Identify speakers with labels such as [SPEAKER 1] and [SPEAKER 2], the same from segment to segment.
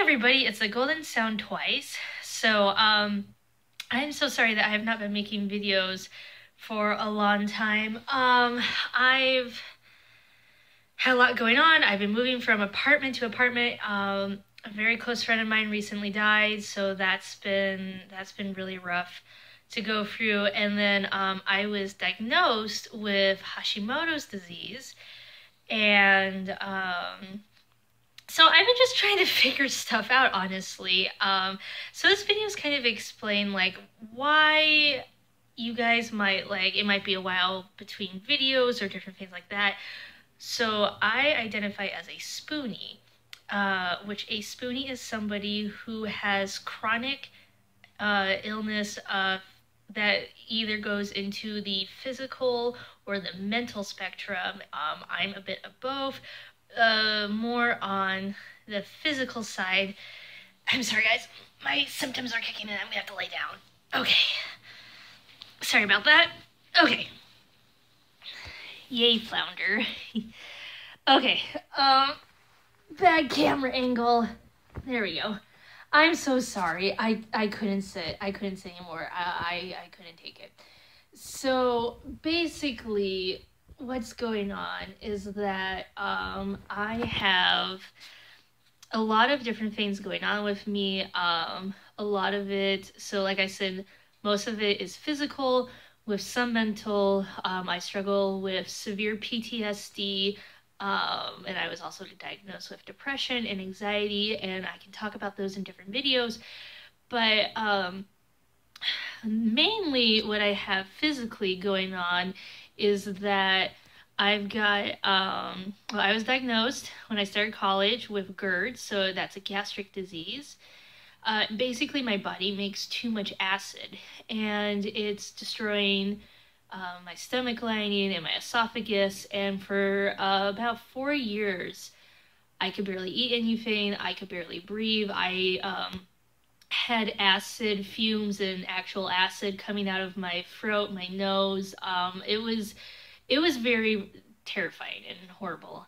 [SPEAKER 1] everybody, it's the Golden Sound twice. So, I'm so sorry that I have not been making videos for a long time. I've had a lot going on. I've been moving from apartment to apartment. A very close friend of mine recently died, so that's been really rough to go through. And then I was diagnosed with Hashimoto's disease, and so I've been just trying to figure stuff out, honestly. So this video is kind of explain like why you guys might it might be a while between videos or different things like that. So I identify as a Spoonie, which a Spoonie is somebody who has chronic illness that either goes into the physical or the mental spectrum. I'm a bit of both. More on the physical side. I'm sorry, guys. My symptoms are kicking in. I'm gonna have to lay down. Okay. Sorry about that. Okay. Yay, flounder. Okay. Bad camera angle. There we go. I'm so sorry. I couldn't sit. I couldn't sit anymore. I couldn't take it. So basically, what's going on is that I have a lot of different things going on with me. A lot of it, so like I said, most of it is physical with some mental. I struggle with severe PTSD, and I was also diagnosed with depression and anxiety, and I can talk about those in different videos. But mainly what I have physically going on is that I've got, well, I was diagnosed when I started college with GERD, so that's a gastric disease. Basically, my body makes too much acid, and it's destroying my stomach lining and my esophagus, and for about 4 years, I could barely eat anything, I could barely breathe. I had acid fumes and actual acid coming out of my throat, my nose. It was very terrifying and horrible.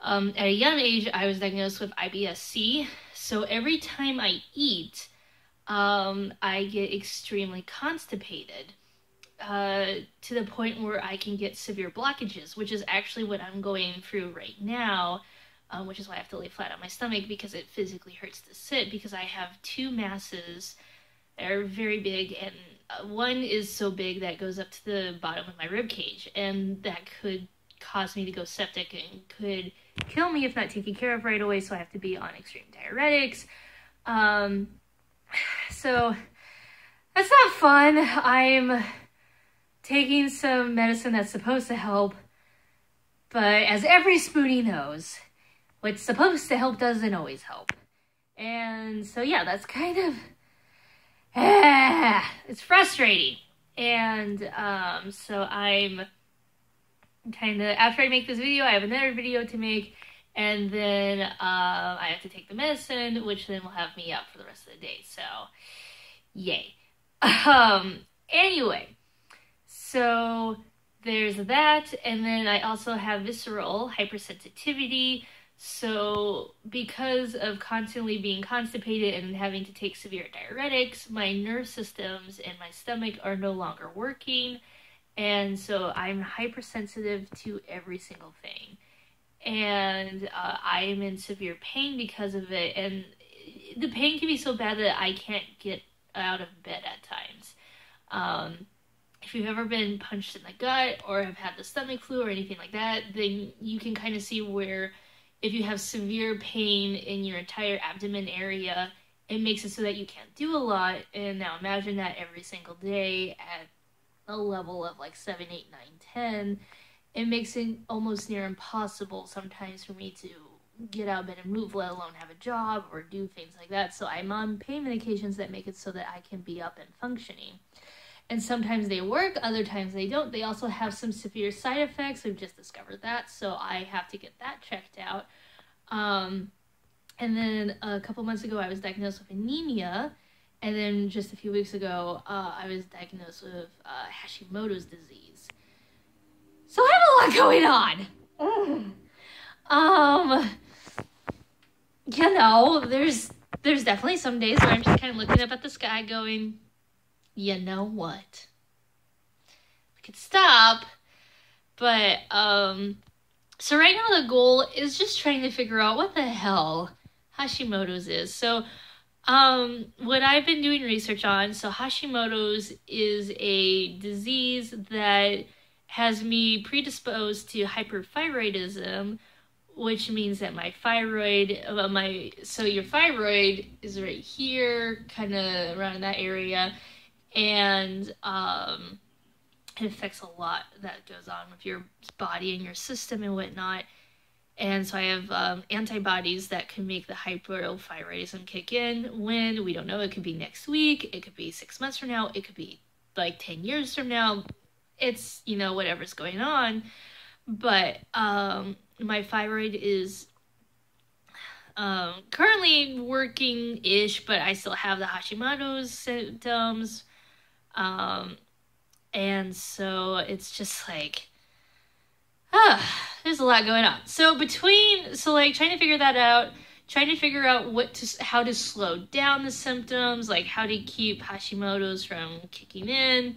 [SPEAKER 1] At a young age, I was diagnosed with IBS-C, so every time I eat, I get extremely constipated, to the point where I can get severe blockages, which is actually what I'm going through right now, which is why I have to lay flat on my stomach, because it physically hurts to sit, because I have two masses that are very big, and one is so big that goes up to the bottom of my rib cage, and that could cause me to go septic and could kill me if not taken care of right away, so I have to be on extreme diuretics. So that's not fun. I'm taking some medicine that's supposed to help, but as every Spoonie knows, what's supposed to help doesn't always help. And so yeah, that's kind of it's frustrating. And so I'm kind of, after I make this video, I have another video to make, and then I have to take the medicine, which then will have me up for the rest of the day. So yay. Anyway, so there's that, and then I also have visceral hypersensitivity. So because of constantly being constipated and having to take severe diuretics, my nerve systems in my stomach are no longer working, and so I'm hypersensitive to every single thing, and I am in severe pain because of it, and the pain can be so bad that I can't get out of bed at times. If you've ever been punched in the gut or have had the stomach flu or anything like that, then you can kind of see where if you have severe pain in your entire abdomen area, it makes it so that you can't do a lot. And now imagine that every single day at a level of like 7, 8, 9, 10. It makes it almost near impossible sometimes for me to get out of bed and move, let alone have a job or do things like that. So I'm on pain medications that make it so that I can be up and functioning. And sometimes they work, other times they don't. They also have some severe side effects. We've just discovered that, so I have to get that checked out. And then a couple months ago, I was diagnosed with anemia. And then just a few weeks ago, I was diagnosed with Hashimoto's disease. So I have a lot going on. You know, there's there's definitely some days where I'm just kind of looking up at the sky going, you know what? I could stop, but, so right now the goal is just trying to figure out what the hell Hashimoto's is. So, what I've been doing research on, so Hashimoto's is a disease that has me predisposed to hyperthyroidism, which means that my thyroid, so your thyroid is right here, kind of around that area, and, it affects a lot that goes on with your body and your system and whatnot. And so I have antibodies that can make the hypothyroidism kick in when we don't know. It could be next week. It could be 6 months from now. It could be like 10 years from now. It's, you know, whatever's going on. But my thyroid is currently working-ish, but I still have the Hashimoto's symptoms. And so it's just like, there's a lot going on. So like trying to figure that out, trying to figure out how to slow down the symptoms, like how to keep Hashimoto's from kicking in,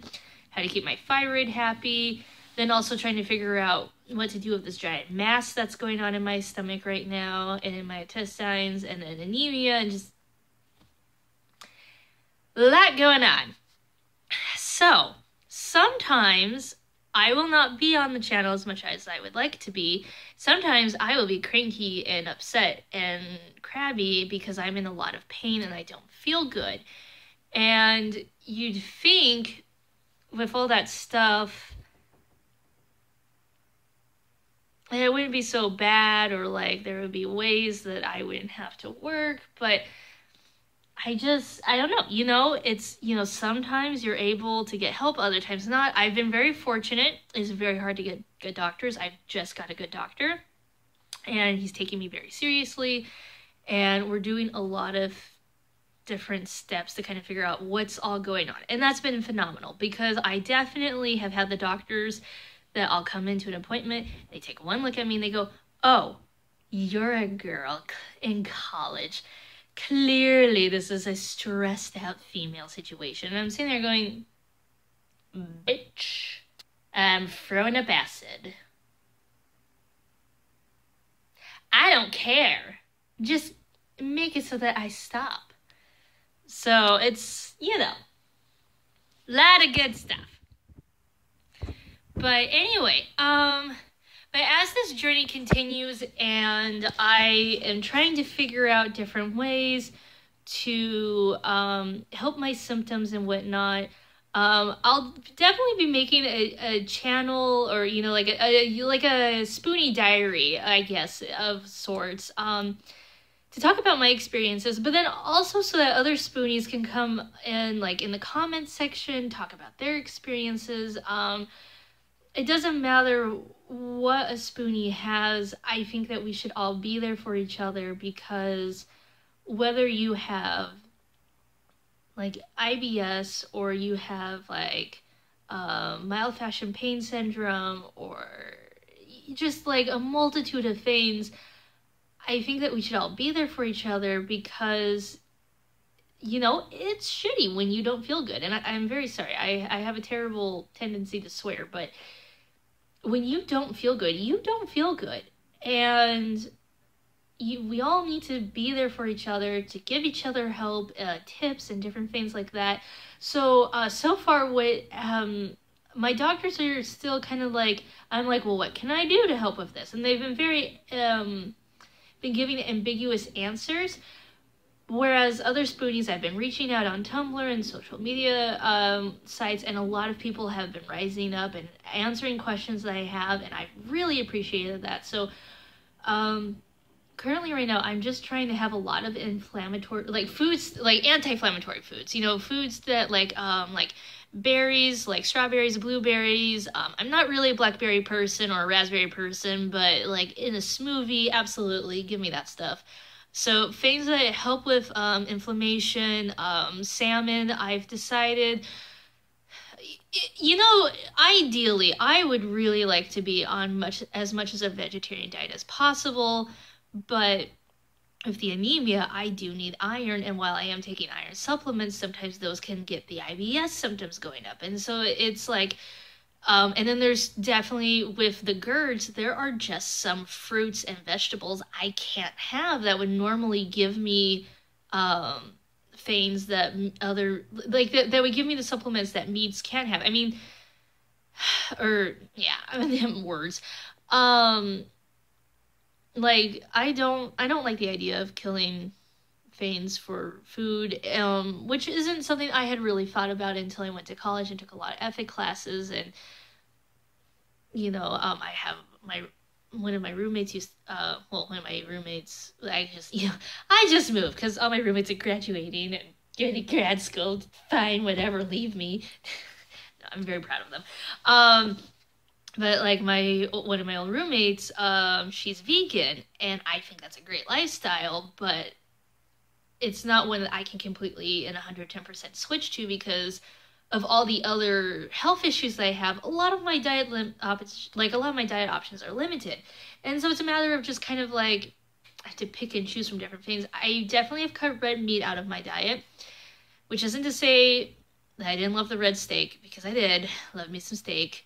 [SPEAKER 1] how to keep my thyroid happy, then also trying to figure out what to do with this giant mass that's going on in my stomach right now and in my intestines, and then anemia, and just a lot going on. So sometimes I will not be on the channel as much as I would like to be. Sometimes I will be cranky and upset and crabby because I'm in a lot of pain and I don't feel good. And you'd think with all that stuff, it wouldn't be so bad, or like there would be ways that I wouldn't have to work, but I don't know, you know, it's, you know, sometimes you're able to get help, other times not. I've been very fortunate. It's very hard to get good doctors. I've just got a good doctor, and he's taking me very seriously, and we're doing a lot of different steps to kind of figure out what's all going on. And that's been phenomenal, because I definitely have had the doctors that I'll come into an appointment, they take one look at me and they go, oh, you're a girl in college. Clearly this is a stressed out female situation. And I'm sitting there going, bitch, I'm throwing up acid. I don't care. Just make it so that I stop. So it's, you know, a lot of good stuff. But anyway, but as this journey continues and I am trying to figure out different ways to help my symptoms and whatnot, I'll definitely be making a channel, or, you know, like a Spoonie diary, I guess, of sorts, to talk about my experiences, but then also so that other Spoonies can come in, like in the comments section, talk about their experiences. It doesn't matter what a Spoonie has. I think that we should all be there for each other, because whether you have like IBS, or you have like myofascial pain syndrome, or just like a multitude of things, I think that we should all be there for each other, because, you know, it's shitty when you don't feel good. And I'm very sorry. I have a terrible tendency to swear, but when you don't feel good, you don't feel good. And we all need to be there for each other, to give each other help, tips, and different things like that. So, so far, what my doctors are still kind of like, I'm like, well, what can I do to help with this? And they've been very, been giving ambiguous answers. Whereas other Spoonies, I've been reaching out on Tumblr and social media sites, and a lot of people have been rising up and answering questions that I have, and I really appreciated that. So, currently right now, I'm just trying to have a lot of inflammatory, like foods, like anti-inflammatory foods, you know, foods that like berries, like strawberries, blueberries. I'm not really a blackberry person or a raspberry person, but like in a smoothie, absolutely, give me that stuff. So things that help with inflammation, salmon, I've decided, you know, ideally, I would really like to be on as much as a vegetarian diet as possible, but with the anemia, I do need iron, and while I am taking iron supplements, sometimes those can get the IBS symptoms going up. And so it's like, and then there's definitely with the GERDs, there are just some fruits and vegetables I can't have that would normally give me things that other, like that would give me the supplements that meats can't have. I mean, or yeah, I mean words. Like I don't like the idea of killing fanes for food, which isn't something I had really thought about until I went to college and took a lot of ethic classes. And I have one of my roommates used, one of my roommates, I just moved because all my roommates are graduating and going to grad school. Fine, whatever, leave me. No, I'm very proud of them. But like one of my old roommates, she's vegan, and I think that's a great lifestyle, but it's not one that I can completely and 110% switch to because of all the other health issues that I have. A lot of my diet options are limited. And so it's a matter of just kind of like I have to pick and choose from different things. I definitely have cut red meat out of my diet, which isn't to say that I didn't love the red steak, because I did love me some steak.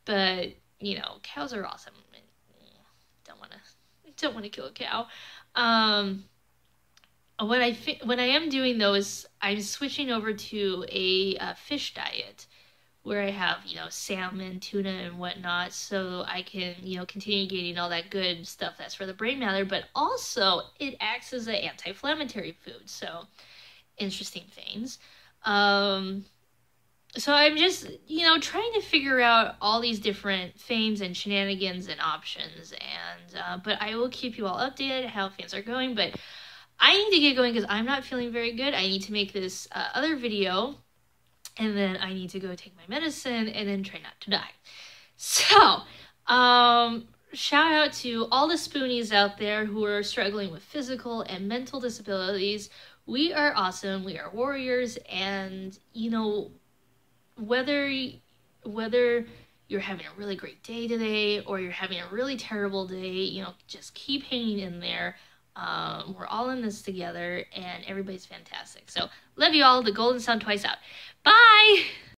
[SPEAKER 1] But, cows are awesome. Don't want to kill a cow. What I am doing though is I'm switching over to a fish diet where I have, salmon, tuna, and whatnot, so I can, continue getting all that good stuff that's for the brain matter, but also it acts as an anti-inflammatory food. So interesting things. So I'm just, trying to figure out all these different things and shenanigans and options, and but I will keep you all updated how things are going. But I need to get going because I'm not feeling very good. I need to make this other video, and then I need to go take my medicine and then try not to die. So, shout out to all the Spoonies out there who are struggling with physical and mental disabilities. We are awesome. We are warriors, and whether you're having a really great day today or you're having a really terrible day, just keep hanging in there. We're all in this together, and everybody's fantastic. So love you all. The Golden Sound twice out. Bye!